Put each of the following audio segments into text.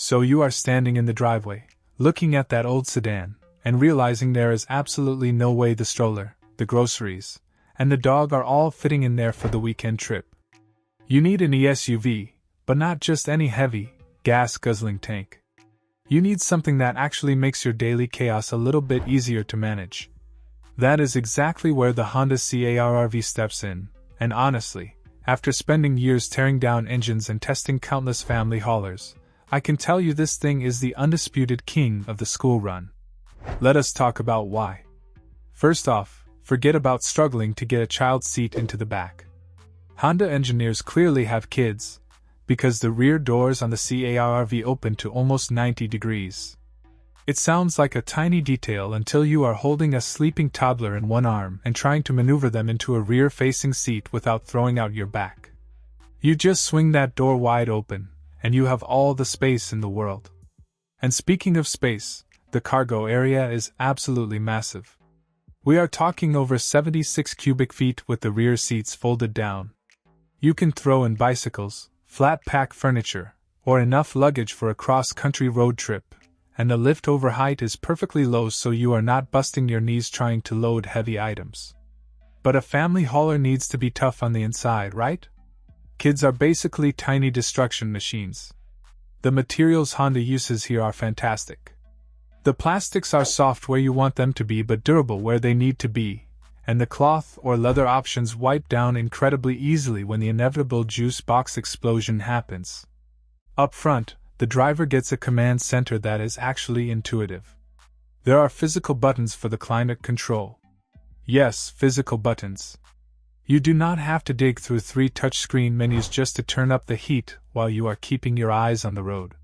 So you are standing in the driveway, looking at that old sedan, and realizing there is absolutely no way the stroller, the groceries, and the dog are all fitting in there for the weekend trip. You need an SUV, but not just any heavy, gas-guzzling tank. You need something that actually makes your daily chaos a little bit easier to manage. That is exactly where the Honda CR-V steps in, and honestly, after spending years tearing down engines and testing countless family haulers, I can tell you this thing is the undisputed king of the school run. Let us talk about why. First off, forget about struggling to get a child's seat into the back. Honda engineers clearly have kids, because the rear doors on the CR-V open to almost 90 degrees. It sounds like a tiny detail until you are holding a sleeping toddler in one arm and trying to maneuver them into a rear-facing seat without throwing out your back. You just swing that door wide open, and you have all the space in the world. And speaking of space, the cargo area is absolutely massive. We are talking over 76 cubic feet with the rear seats folded down. You can throw in bicycles, flat-pack furniture, or enough luggage for a cross-country road trip, and the lift-over height is perfectly low so you are not busting your knees trying to load heavy items. But a family hauler needs to be tough on the inside, right? Kids are basically tiny destruction machines. The materials Honda uses here are fantastic. The plastics are soft where you want them to be but durable where they need to be, and the cloth or leather options wipe down incredibly easily when the inevitable juice box explosion happens. Up front, the driver gets a command center that is actually intuitive. There are physical buttons for the climate control. Yes, physical buttons. You do not have to dig through 3 touchscreen menus just to turn up the heat while you are keeping your eyes on the road.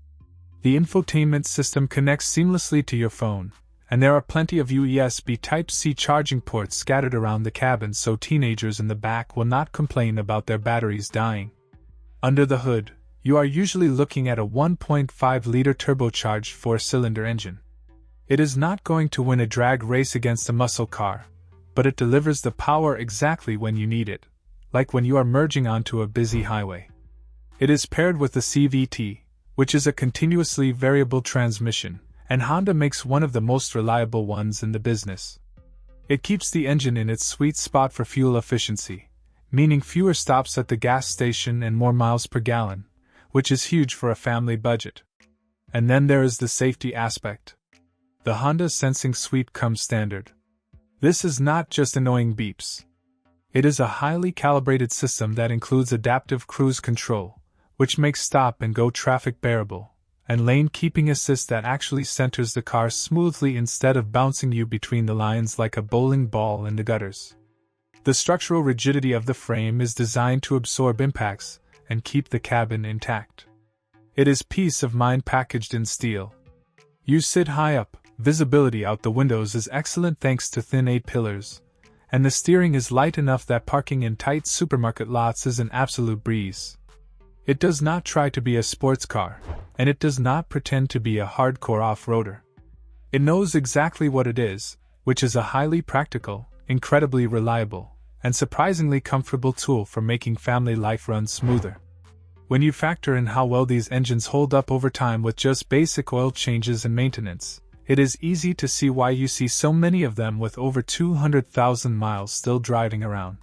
The infotainment system connects seamlessly to your phone, and there are plenty of USB Type-C charging ports scattered around the cabin so teenagers in the back will not complain about their batteries dying. Under the hood, you are usually looking at a 1.5-liter turbocharged 4-cylinder engine. It is not going to win a drag race against a muscle car, but it delivers the power exactly when you need it, like when you are merging onto a busy highway. It is paired with the CVT, which is a continuously variable transmission, and Honda makes one of the most reliable ones in the business. It keeps the engine in its sweet spot for fuel efficiency, meaning fewer stops at the gas station and more miles per gallon, which is huge for a family budget. And then there is the safety aspect. The Honda Sensing Suite comes standard. This is not just annoying beeps. It is a highly calibrated system that includes adaptive cruise control, which makes stop-and-go traffic bearable, and lane keeping assist that actually centers the car smoothly instead of bouncing you between the lines like a bowling ball in the gutters. The structural rigidity of the frame is designed to absorb impacts and keep the cabin intact. It is peace of mind packaged in steel. You sit high up, visibility out the windows is excellent thanks to thin A-pillars, and the steering is light enough that parking in tight supermarket lots is an absolute breeze. It does not try to be a sports car, and it does not pretend to be a hardcore off-roader. It knows exactly what it is, which is a highly practical, incredibly reliable, and surprisingly comfortable tool for making family life run smoother. When you factor in how well these engines hold up over time with just basic oil changes and maintenance, it is easy to see why you see so many of them with over 200,000 miles still driving around.